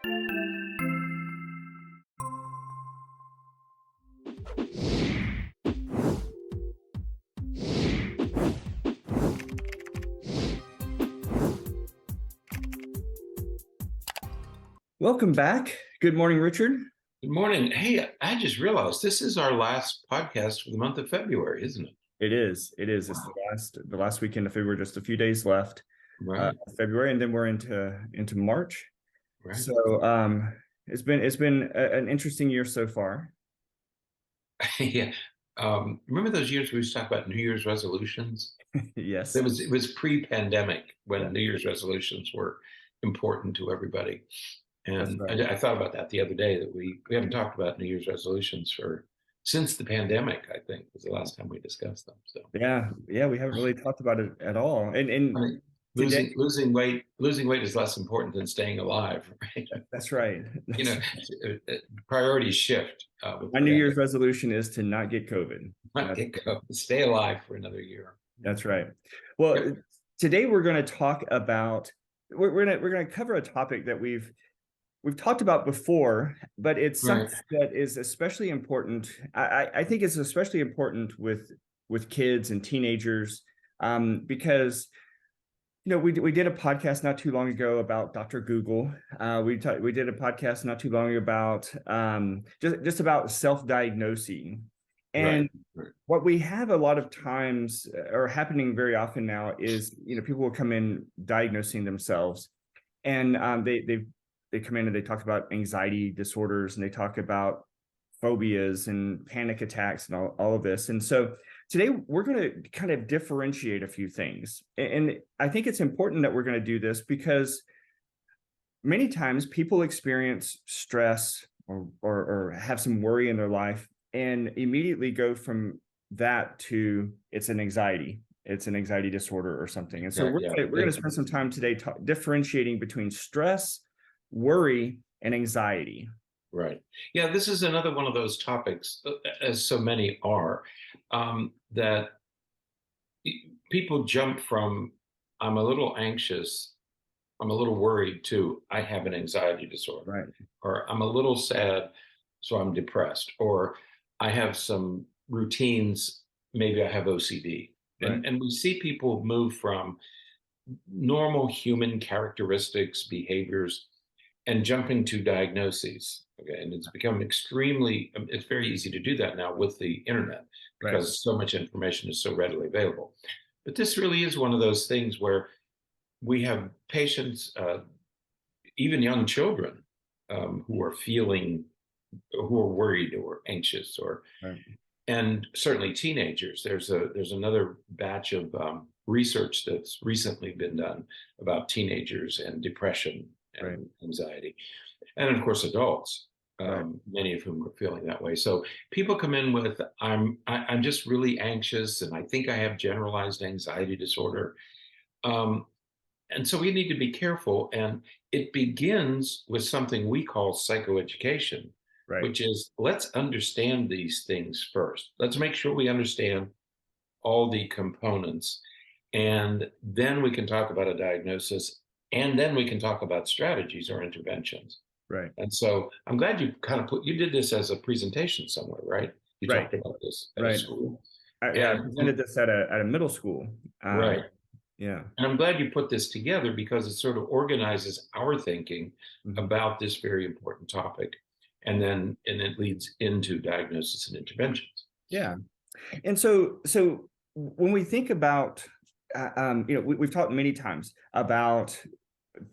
Welcome back. Good morning, Richard. Good morning. Hey, I just realized this is our last podcast for the month of February, isn't it? It is. It's the last weekend of February, just a few days left. Right. February, and then we're into March. Right. So it's been an interesting year so far. Yeah. Remember those years we used to talk about New Year's resolutions? Yes. It was pre-pandemic when New Year's resolutions were important to everybody. And right. I thought about that the other day, that we haven't talked about New Year's resolutions since the pandemic, I think, was the last time we discussed them. So yeah, we haven't really talked about it at all. And right. Losing weight is less important than staying alive, right? That's right. Priorities shift. My New Year's resolution is to not get COVID. Stay alive for another year. That's right. Well, today we're going to talk about we're going to cover a topic that we've talked about before, but it's something that is especially important. I think it's especially important with kids and teenagers, because we did a podcast not too long ago about Dr. Google. We did a podcast not too long ago about just about self-diagnosing. And what we have a lot of times, or happening very often now, is people will come in diagnosing themselves, and they come in and they talk about anxiety disorders, and they talk about phobias and panic attacks and all of this. And so today we're going to kind of differentiate a few things. And I think it's important that we're going to do this because many times people experience stress or have some worry in their life and immediately go from that to it's an anxiety disorder or something. And so we're going to spend some time today differentiating between stress, worry, and anxiety. Right. Yeah, this is another one of those topics, as so many are, that people jump from, I'm a little anxious, I'm a little worried, to I have an anxiety disorder. Right. Or I'm a little sad, so I'm depressed. Or I have some routines, maybe I have OCD. Right. And we see people move from normal human characteristics, behaviors, and jumping to diagnoses. Okay, and it's become it's very easy to do that now with the internet, because so much information is so readily available. But this really is one of those things where we have patients, even young children, who are worried or anxious, and certainly teenagers. There's another batch of research that's recently been done about teenagers and depression and anxiety, and of course adults, many of whom are feeling that way. So people come in with, I'm just really anxious, and I think I have generalized anxiety disorder, and so we need to be careful. And it begins with something we call psychoeducation, which is, let's understand these things first. Let's make sure we understand all the components, and then we can talk about a diagnosis. And then we can talk about strategies or interventions. Right. And so I'm glad you kind of you did this as a presentation somewhere, right? You talked about this at a school. I presented this at a middle school. Right. Yeah. And I'm glad you put this together, because it sort of organizes our thinking about this very important topic. And then it leads into diagnosis and interventions. Yeah. And so when we think about, we've talked many times about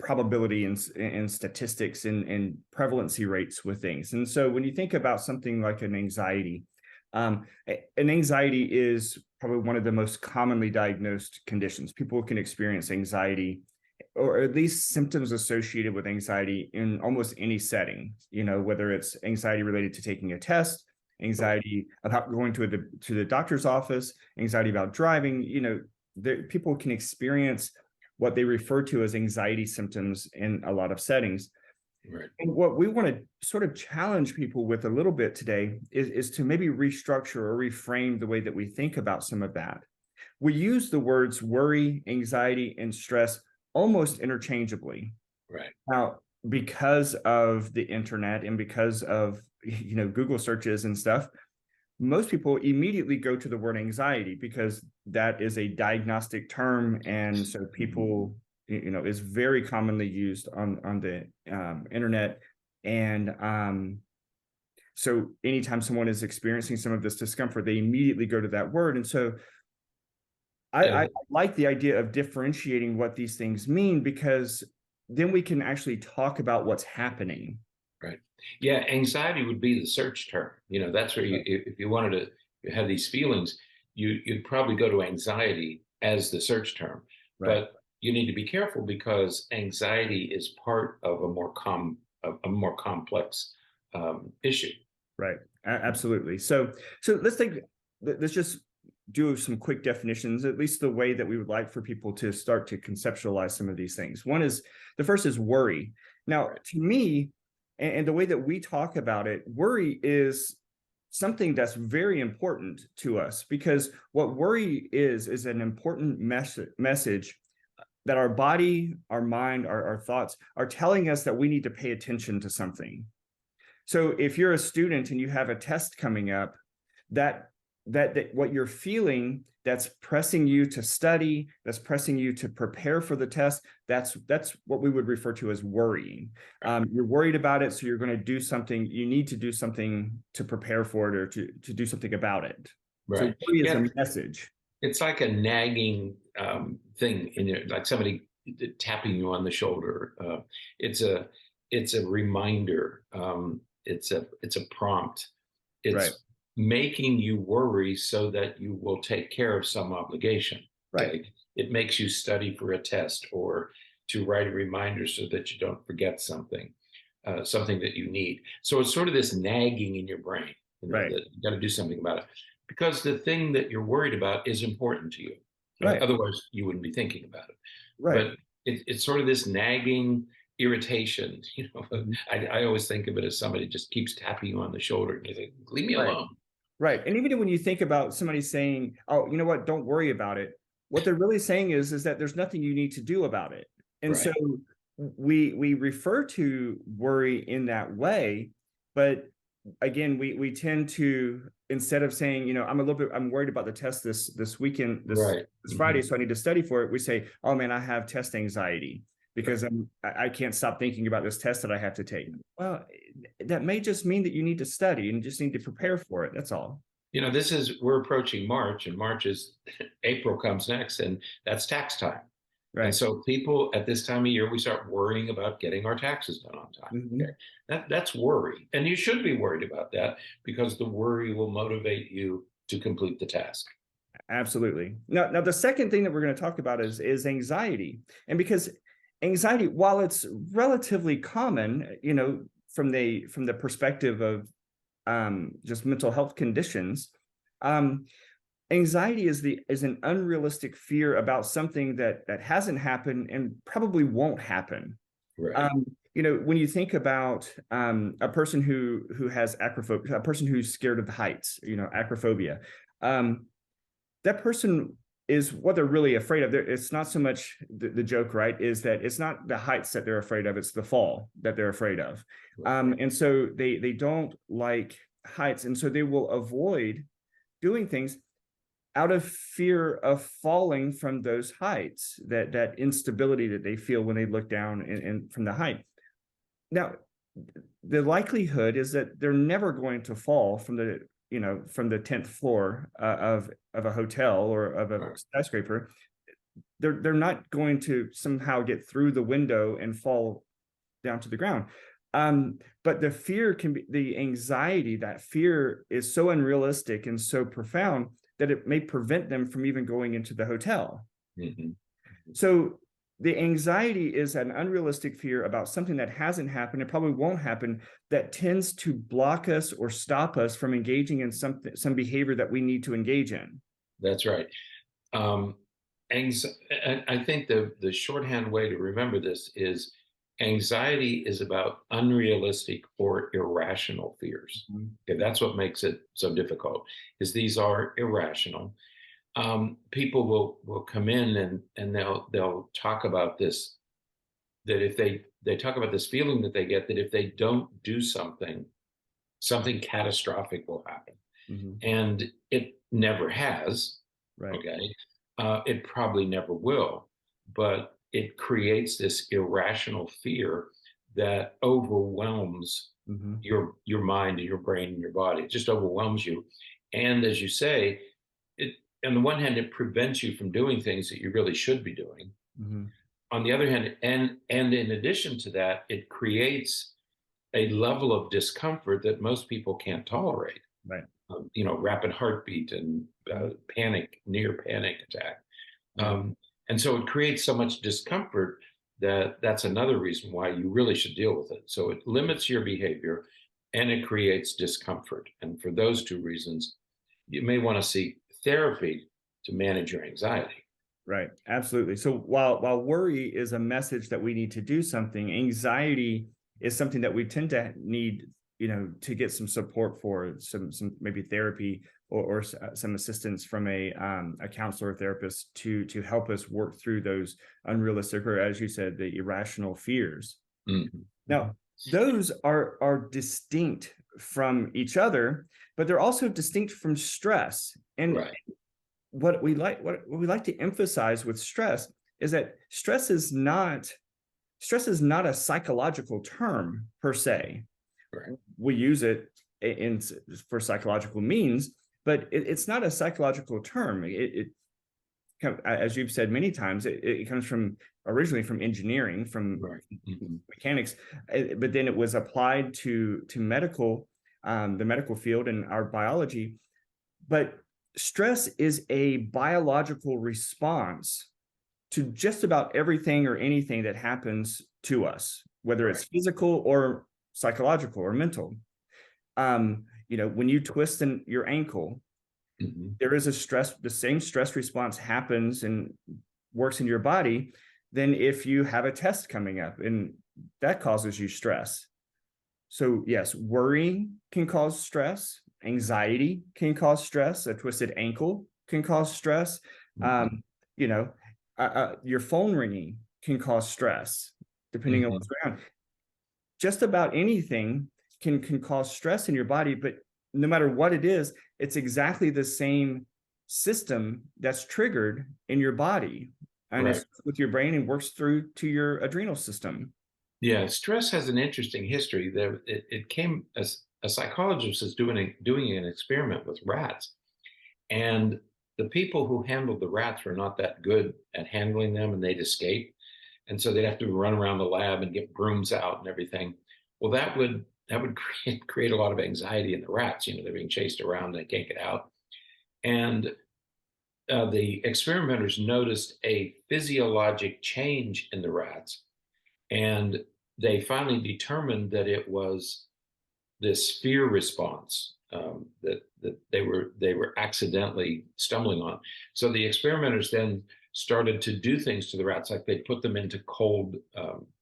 probability and statistics and prevalency rates with things. And so when you think about something like an anxiety is probably one of the most commonly diagnosed conditions. People can experience anxiety, or at least symptoms associated with anxiety, in almost any setting, whether it's anxiety related to taking a test, anxiety about going to the doctor's office, anxiety about driving. People can experience what they refer to as anxiety symptoms in a lot of settings. Right. And what we want to sort of challenge people with a little bit today is to maybe restructure or reframe the way that we think about some of that. We use the words worry, anxiety, and stress almost interchangeably. Right. Now, because of the internet and because of, Google searches and stuff, most people immediately go to the word anxiety because that is a diagnostic term, and so people, is very commonly used on the internet, and so anytime someone is experiencing some of this discomfort, they immediately go to that word. And so I like the idea of differentiating what these things mean, because then we can actually talk about what's happening. Right. Yeah, anxiety would be the search term. That's where if you wanted to have these feelings, you'd probably go to anxiety as the search term. Right. But you need to be careful because anxiety is part of a more complex issue. Right. Absolutely. So let's just do some quick definitions, at least the way that we would like for people to start to conceptualize some of these things. The first is worry. Now, to me, and the way that we talk about it, worry is something that's very important to us, because what worry is an important message that our body, our mind, our thoughts are telling us that we need to pay attention to something. So if you're a student and you have a test coming up, that what you're feeling that's pressing you to study, that's pressing you to prepare for the test, that's what we would refer to as worrying. You're worried about it, so you're going to do something. You need to do something to prepare for it, or to do something about it. Right. So worry is a message. It's like a nagging thing in there, like somebody tapping you on the shoulder. It's a reminder. It's a prompt. It's right. making you worry so that you will take care of some obligation. Right. Okay? It makes you study for a test, or to write a reminder so that you don't forget something that you need. So it's sort of this nagging in your brain, right. that you got to do something about it, because the thing that you're worried about is important to you. Right. Otherwise, you wouldn't be thinking about it. Right. But it's sort of this nagging irritation. I always think of it as somebody just keeps tapping you on the shoulder and you think, leave me alone. Right. And even when you think about somebody saying, oh, you know what, don't worry about it, what they're really saying is that there's nothing you need to do about it. And so we refer to worry in that way, but again, we tend to, instead of saying, I'm worried about the test this weekend, this Friday, so I need to study for it, we say, oh man, I have test anxiety because I can't stop thinking about this test that I have to take. Well, that may just mean that you need to study and just need to prepare for it. That's all. We're approaching March, and March is April comes next, and that's tax time. Right. And so people at this time of year, we start worrying about getting our taxes done on time. Okay? That's worry. And you should be worried about that, because the worry will motivate you to complete the task. Absolutely. Now the second thing that we're going to talk about is anxiety. And because anxiety, while it's relatively common, from the perspective of just mental health conditions, anxiety is an unrealistic fear about something that hasn't happened and probably won't happen. Right. When you think about a person who has acrophobia, a person who's scared of the heights, acrophobia, that person is what they're really afraid of. It's not so much the joke, right? Is that it's not the heights that they're afraid of, it's the fall that they're afraid of. And so they don't like heights, and so they will avoid doing things out of fear of falling from those heights, that instability that they feel when they look down and from the height. Now, the likelihood is that they're never going to fall from the 10th floor of a hotel or of a skyscraper. They're not going to somehow get through the window and fall down to the ground. But the fear the anxiety, that fear is so unrealistic and so profound that it may prevent them from even going into the hotel. So the anxiety is an unrealistic fear about something that hasn't happened and probably won't happen, that tends to block us or stop us from engaging in some behavior that we need to engage in. That's right. I think the shorthand way to remember this is anxiety is about unrealistic or irrational fears. Okay, that's what makes it so difficult, is these are irrational. People will come in and they'll talk about this that if they talk about this feeling that they get, that if they don't do something, something catastrophic will happen. And it never has. Right. Okay. It probably never will, but it creates this irrational fear that overwhelms your mind and your brain and your body. It just overwhelms you. And as you say, it, on the one hand, it prevents you from doing things that you really should be doing. On the other hand, and in addition to that, it creates a level of discomfort that most people can't tolerate. Right. You know, rapid heartbeat and panic, near panic attack. And so it creates so much discomfort that that's another reason why you really should deal with it. So it limits your behavior and it creates discomfort. And for those two reasons, you may want to seek therapy to manage your anxiety. Right. Absolutely. So while worry is a message that we need to do something, anxiety is something that we tend to need, to get some support for, some maybe therapy or some assistance from a counselor or therapist to help us work through those unrealistic, or as you said, the irrational fears. Now, those are distinct from each other, but they're also distinct from stress. And what we like to emphasize with stress is that stress is not a psychological term per se. We use it for psychological means, but it's not a psychological term. It as you've said many times, it comes originally from engineering, from mechanics, but then it was applied to medical, the medical field and our biology. But stress is a biological response to just about everything or anything that happens to us, whether it's physical or psychological or mental. When you twist your ankle, there is the same stress response happens and works in your body than if you have a test coming up, and that causes you stress. So yes, worrying can cause stress. Anxiety can cause stress. A twisted ankle can cause stress. Your phone ringing can cause stress, depending on what's going on. Just about anything can cause stress in your body, but no matter what it is, it's exactly the same system that's triggered in your body, and it's with your brain and works through to your adrenal system. Yeah, stress has an interesting history. It came as a psychologist was doing an experiment with rats, and the people who handled the rats were not that good at handling them, and they'd escape. And so they'd have to run around the lab and get brooms out and everything. Well, that would create a lot of anxiety in the rats. They're being chased around, they can't get out. And the experimenters noticed a physiologic change in the rats, and they finally determined that it was this fear response that they were accidentally stumbling on. So the experimenters then started to do things to the rats, like they put them into cold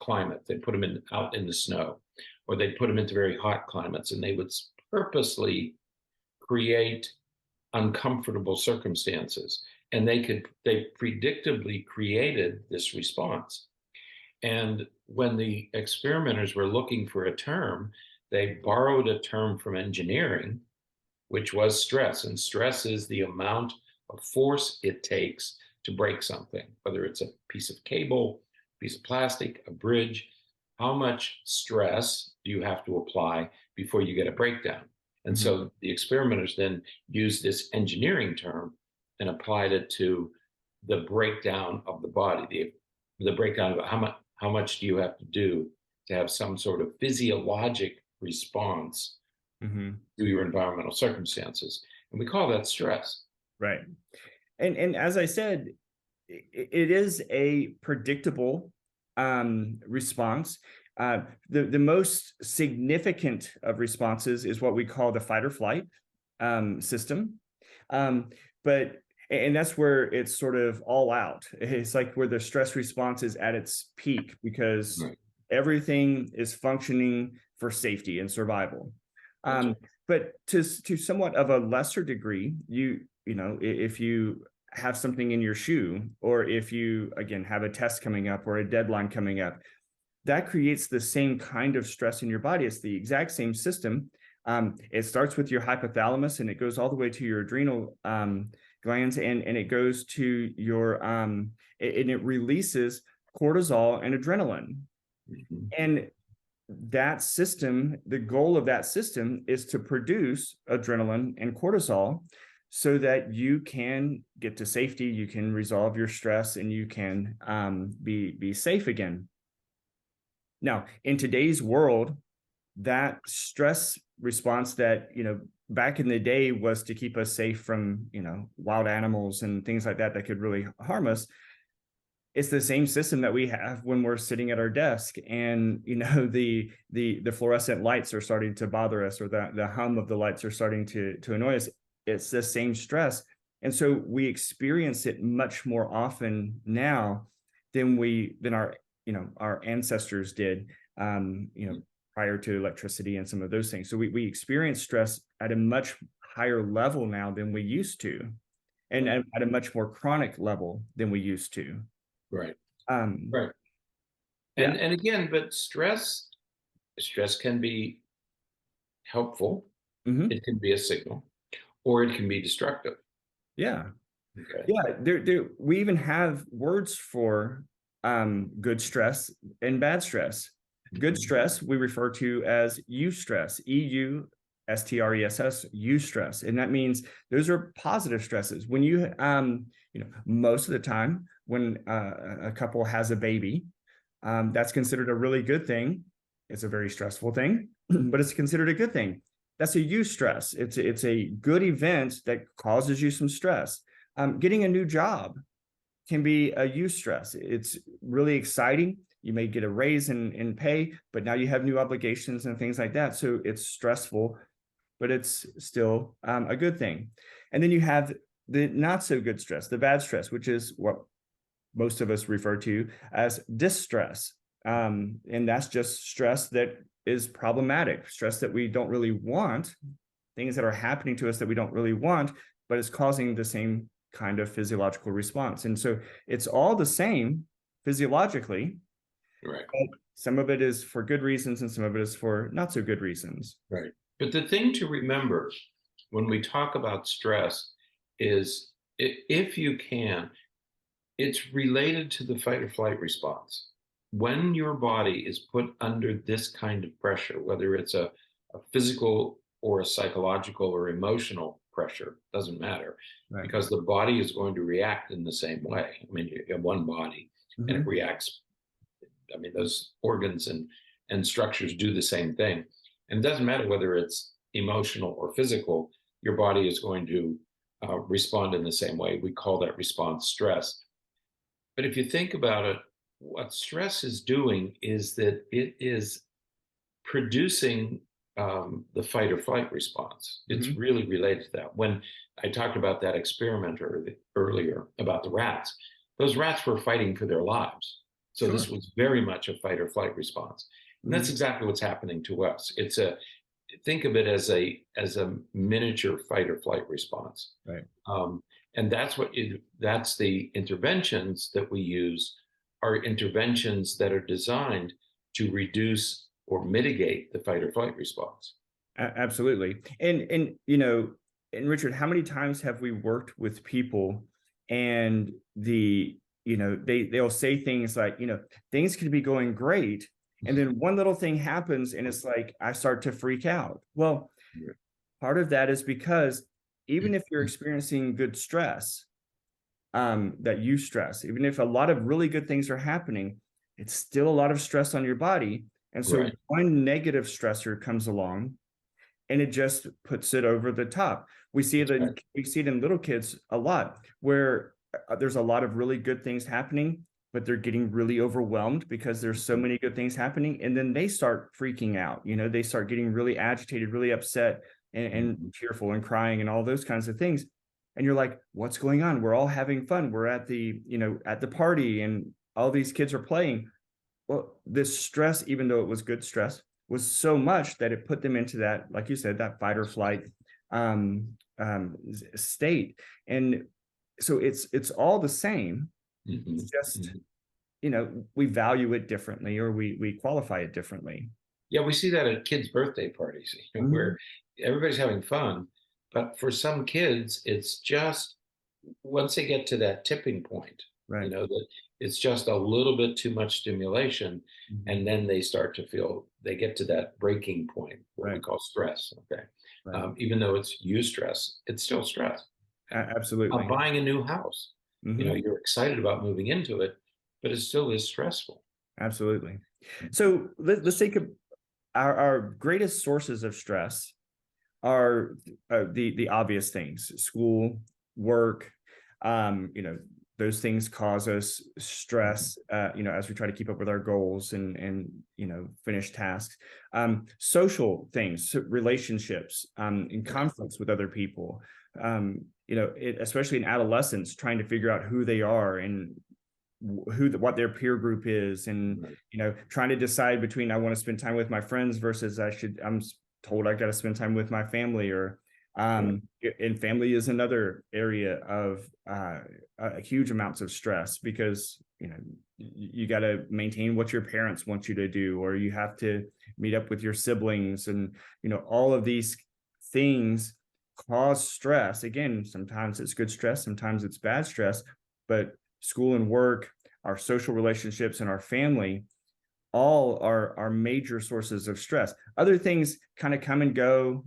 climate, they put them out in the snow, or they put them into very hot climates, and they would purposely create uncomfortable circumstances, and they predictably created this response. And when the experimenters were looking for a term, they borrowed a term from engineering, which was stress. And stress is the amount of force it takes to break something, whether it's a piece of cable, a piece of plastic, a bridge. How much stress do you have to apply before you get a breakdown? And so the experimenters then used this engineering term and applied it to the breakdown of the body, the breakdown of how much do you have to do to have some sort of physiologic response to your environmental circumstances. And we call that stress. Right. And as I said, it is a predictable response. The most significant of responses is what we call the fight or flight system. And that's where it's sort of all out. It's like where the stress response is at its peak, because everything is functioning for safety and survival. But to somewhat of a lesser degree, if you have something in your shoe, or if you, again, have a test coming up or a deadline coming up, that creates the same kind of stress in your body. It's the exact same system. It starts with your hypothalamus and it goes all the way to your adrenal glands, and it goes to your and it releases cortisol and adrenaline. And that system, the goal of that system is to produce adrenaline and cortisol so that you can get to safety, you can resolve your stress, and you can be safe again. Now, in today's world, that stress response that, back in the day was to keep us safe from, wild animals and things like that that could really harm us. It's the same system that we have when we're sitting at our desk and, the fluorescent lights are starting to bother us, or the hum of the lights are starting to annoy us. It's the same stress. And so we experience it much more often now than our ancestors did, prior to electricity and some of those things. So we experience stress at a much higher level now than we used to, and at a much more chronic level than we used to. Right. Right. And again, but stress can be helpful. Mm-hmm. It can be a signal, or it can be destructive. Yeah. Okay. Yeah. We even have words for good stress and bad stress. Good stress we refer to as eustress, EUSTRESS, eustress, and that means those are positive stresses. When you most of the time when a couple has a baby, that's considered a really good thing. It's a very stressful thing, but it's considered a good thing. That's a eustress. It's a good event that causes you some stress. Getting a new job can be a eustress. It's really exciting. You may get a raise in pay, but now you have new obligations and things like that. So it's stressful, but it's still a good thing. And then you have the not so good stress, the bad stress, which is what most of us refer to as distress. And that's just stress that is problematic, stress that we don't really want, things that are happening to us that we don't really want, but it's causing the same kind of physiological response. And so it's all the same physiologically. Right. Some of it is for good reasons and some of it is for not so good reasons. Right. But the thing to remember when we talk about stress is, if you can, it's related to the fight or flight response. When your body is put under this kind of pressure, whether it's a physical or a psychological or emotional pressure, doesn't matter, Right. Because the body is going to react in the same way. I mean, you have one body, mm-hmm. and it reacts. I mean, those organs and structures do the same thing. And it doesn't matter whether it's emotional or physical, your body is going to respond in the same way. We call that response stress. But if you think about it, what stress is doing is that it is producing the fight or flight response. It's mm-hmm. really related to that. When I talked about that experiment earlier about the rats, those rats were fighting for their lives. So This was very much a fight or flight response. And that's exactly what's happening to us. Think of it as a miniature fight or flight response. Right. And that's the interventions that we use are interventions that are designed to reduce or mitigate the fight or flight response. Absolutely. And Richard, how many times have we worked with people and they'll say things like, things could be going great. And then one little thing happens and it's like, I start to freak out. Well, part of that is because even if you're experiencing good stress, that eustress, even if a lot of really good things are happening, it's still a lot of stress on your body. And so one negative stressor comes along and it just puts it over the top. We see it in little kids a lot, where there's a lot of really good things happening, but they're getting really overwhelmed because there's so many good things happening. And then they start freaking out. They start getting really agitated, really upset and tearful and crying and all those kinds of things. And you're like, what's going on? We're all having fun. We're at the party and all these kids are playing. Well, this stress, even though it was good stress, was so much that it put them into that, like you said, that fight or flight state. And so it's all the same. It's just, we value it differently, or we qualify it differently. Yeah, we see that at kids' birthday parties, where everybody's having fun, but for some kids, it's just once they get to that tipping point, Right. that it's just a little bit too much stimulation, and then they start to feel they get to that breaking point, what we call stress. Okay, Right. even though it's eustress, it's still stress. Absolutely. Buying a new house, you're excited about moving into it, but it still is stressful. Absolutely. So let's take our greatest sources of stress are the obvious things: school, work. Those things cause us stress. As we try to keep up with our goals and finish tasks. Social things, relationships, in conflicts with other people. Especially in adolescence, trying to figure out who they are and what their peer group is, and trying to decide between, I want to spend time with my friends versus I'm told I got to spend time with my family, or and family is another area of huge amounts of stress, because you got to maintain what your parents want you to do, or you have to meet up with your siblings, and all of these things cause stress. Again, sometimes it's good stress, sometimes it's bad stress, but school and work, our social relationships, and our family all are major sources of stress. Other things kind of come and go,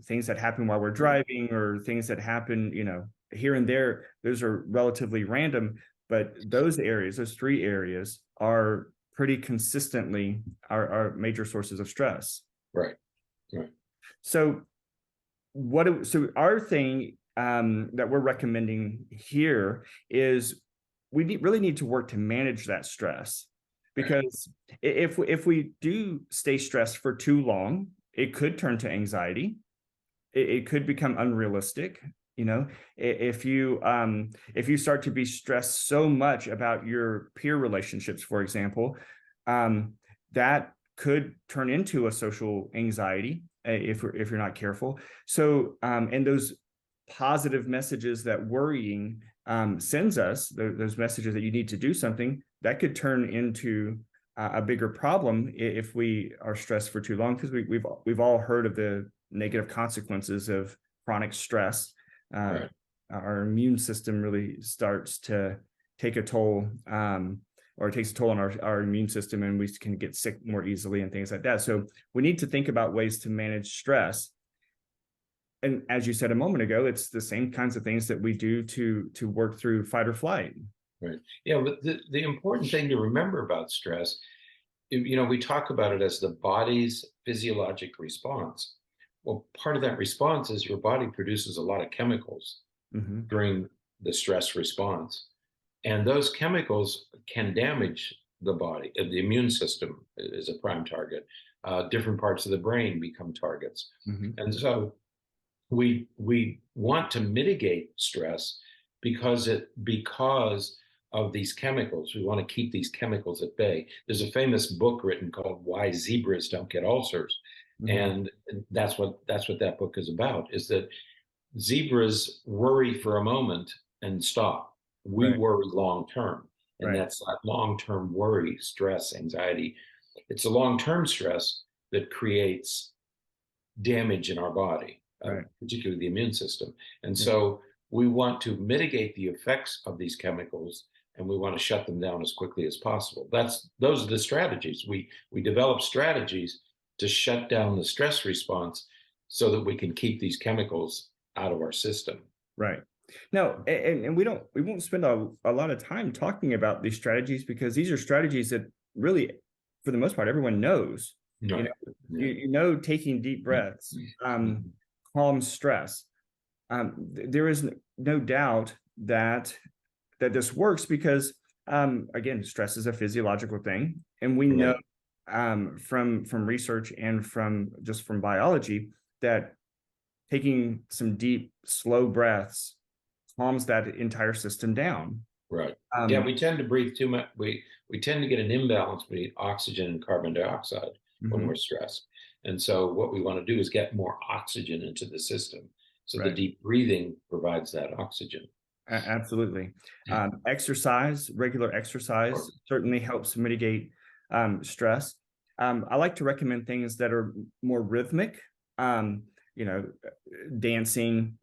things that happen while we're driving, or things that happen, here and there. Those are relatively random, but those three areas are pretty consistently our major sources of stress. Right. So our thing that we're recommending here is we really need to work to manage that stress, because if we do stay stressed for too long, it could turn to anxiety. It could become unrealistic. If you start to be stressed so much about your peer relationships, for example, that could turn into a social anxiety if you're not careful. So, and those positive messages that worrying sends us, those messages that you need to do something, that could turn into a bigger problem if we are stressed for too long, because we've all heard of the negative consequences of chronic stress. Our immune system really starts to take a toll, or it takes a toll on our immune system, and we can get sick more easily and things like that. So we need to think about ways to manage stress. And as you said a moment ago, it's the same kinds of things that we do to work through fight or flight. Right. Yeah, but the important thing to remember about stress, we talk about it as the body's physiologic response. Well, part of that response is your body produces a lot of chemicals during the stress response. And those chemicals can damage the body. The immune system is a prime target. Different parts of the brain become targets. And so we want to mitigate stress because of these chemicals. We want to keep these chemicals at bay. There's a famous book written called Why Zebras Don't Get Ulcers. And that's what that book is about, is that zebras worry for a moment and stop. We worry long term. And that's that long-term worry, stress, anxiety. It's a long-term stress that creates damage in our body, particularly the immune system. And so we want to mitigate the effects of these chemicals, and we want to shut them down as quickly as possible. Those are the strategies. We develop strategies to shut down the stress response so that we can keep these chemicals out of our system. Right. Now, and we won't spend a lot of time talking about these strategies, because these are strategies that really, for the most part, everyone knows. Taking deep breaths, calm stress. There is no doubt that this works, because again, stress is a physiological thing, and we know from research and from biology that taking some deep, slow breaths calms that entire system down. Right. We tend to breathe too much. We tend to get an imbalance between oxygen and carbon dioxide when we're stressed. And so what we want to do is get more oxygen into the system. So the deep breathing provides that oxygen. Absolutely. Regular exercise Or- certainly helps mitigate stress. I like to recommend things that are more rhythmic, you know, dancing,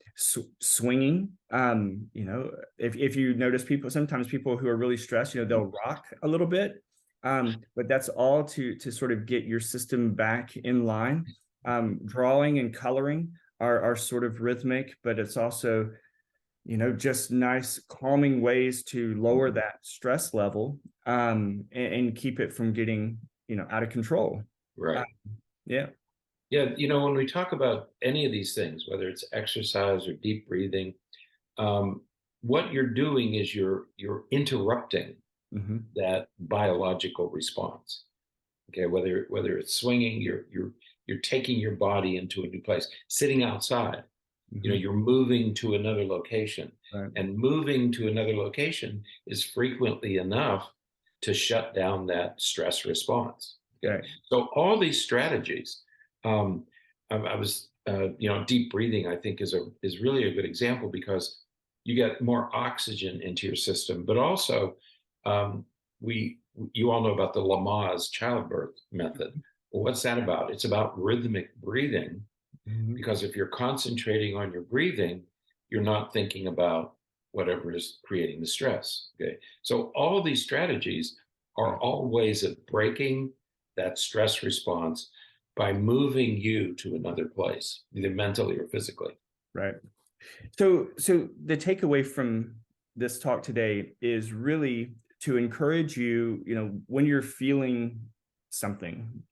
swinging. If you notice sometimes people who are really stressed, they'll rock a little bit. But that's all to sort of get your system back in line. Drawing and coloring are sort of rhythmic, but it's also just nice calming ways to lower that stress level, and keep it from getting out of control. Right. Yeah. Yeah, when we talk about any of these things, whether it's exercise or deep breathing, what you're doing is you're interrupting Mm-hmm. that biological response. Okay, whether it's swinging, you're taking your body into a new place. Sitting outside, Mm-hmm. you're moving to another location, Right. and moving to another location is frequently enough to shut down that stress response. Okay, Right. so all these strategies, I was, deep breathing, I think is really a good example, because you get more oxygen into your system, but also, um, you all know about the Lamaze childbirth method. Well, what's that about? It's about rhythmic breathing, Mm-hmm. because if you're concentrating on your breathing, you're not thinking about whatever is creating the stress. Okay, so all of these strategies are all ways of breaking that stress response by moving you to another place, either mentally or physically. Right. So the takeaway from this talk today is really to encourage you, when you're feeling something,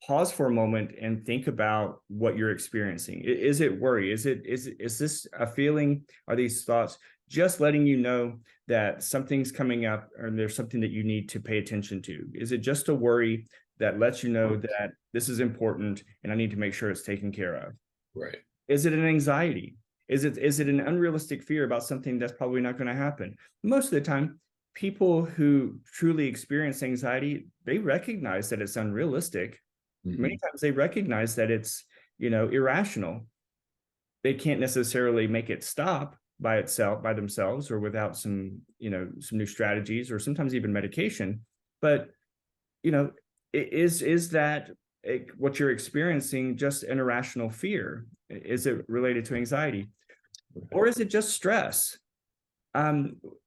pause for a moment and think about what you're experiencing. Is it worry? Is this a feeling? Are these thoughts just letting you know that something's coming up, or there's something that you need to pay attention to? Is it just a worry that lets you know that this is important and I need to make sure it's taken care of? Right. Is it an anxiety? Is it an unrealistic fear about something that's probably not going to happen? Most of the time, people who truly experience anxiety, they recognize that it's unrealistic. Mm-hmm. Many times they recognize that it's, irrational. They can't necessarily make it stop by themselves, or without some new strategies, or sometimes even medication. But, is that what you're experiencing just an irrational fear? Is it related to anxiety? Or is it just stress?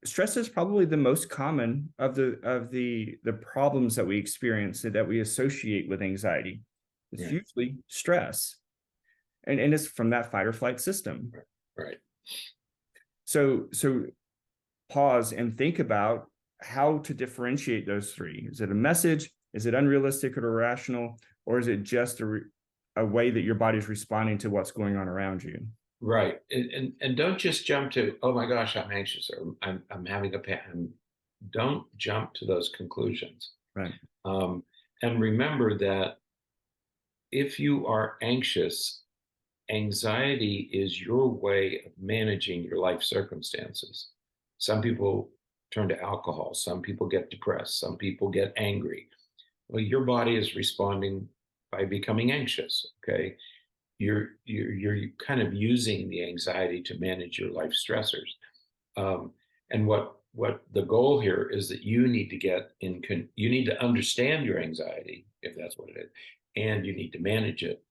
Stress is probably the most common of the problems that we experience and that we associate with anxiety. It's usually stress, and it's from that fight or flight system. Right. So pause and think about how to differentiate those three. Is it a message? Is it unrealistic or irrational? Or is it just a way that your body's responding to what's going on around you? Right. And don't just jump to, oh my gosh, I'm anxious, or I'm having a pain. Don't jump to those conclusions. Right. And remember that if you are anxious, anxiety is your way of managing your life circumstances. Some people turn to alcohol, some people get depressed, some people get angry. Well, your body is responding by becoming anxious. Okay, you're kind of using the anxiety to manage your life stressors. And what the goal here is that you need to you need to understand your anxiety, if that's what it is, and you need to manage it.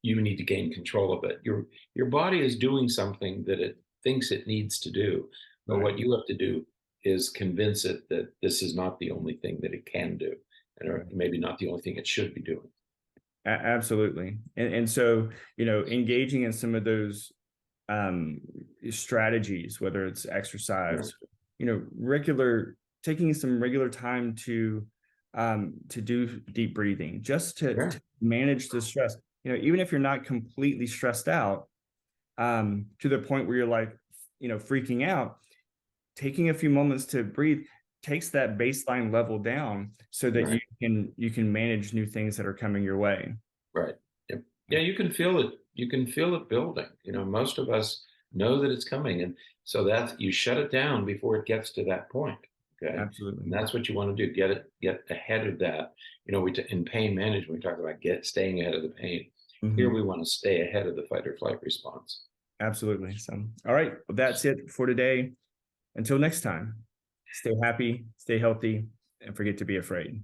You need to gain control of it. Your body is doing something that it thinks it needs to do, but Right. what you have to do is convince it that this is not the only thing that it can do, or maybe not the only thing it should be doing. Absolutely. And so, engaging in some of those strategies, whether it's exercise, taking some regular time to do deep breathing, just to manage the stress. Even if you're not completely stressed out, to the point where you're like, freaking out, taking a few moments to breathe takes that baseline level down, so that you can manage new things that are coming your way. Right. Yep. Yeah, you can feel it. You can feel it building. Most of us know that it's coming, and so that you shut it down before it gets to that point. Okay. Absolutely. And that's what you want to do. Get ahead of that. In pain management, we talk about staying ahead of the pain. Mm-hmm. Here we want to stay ahead of the fight or flight response. Absolutely. So, all right, well, that's it for today. Until next time, stay happy, stay healthy, and forget to be afraid.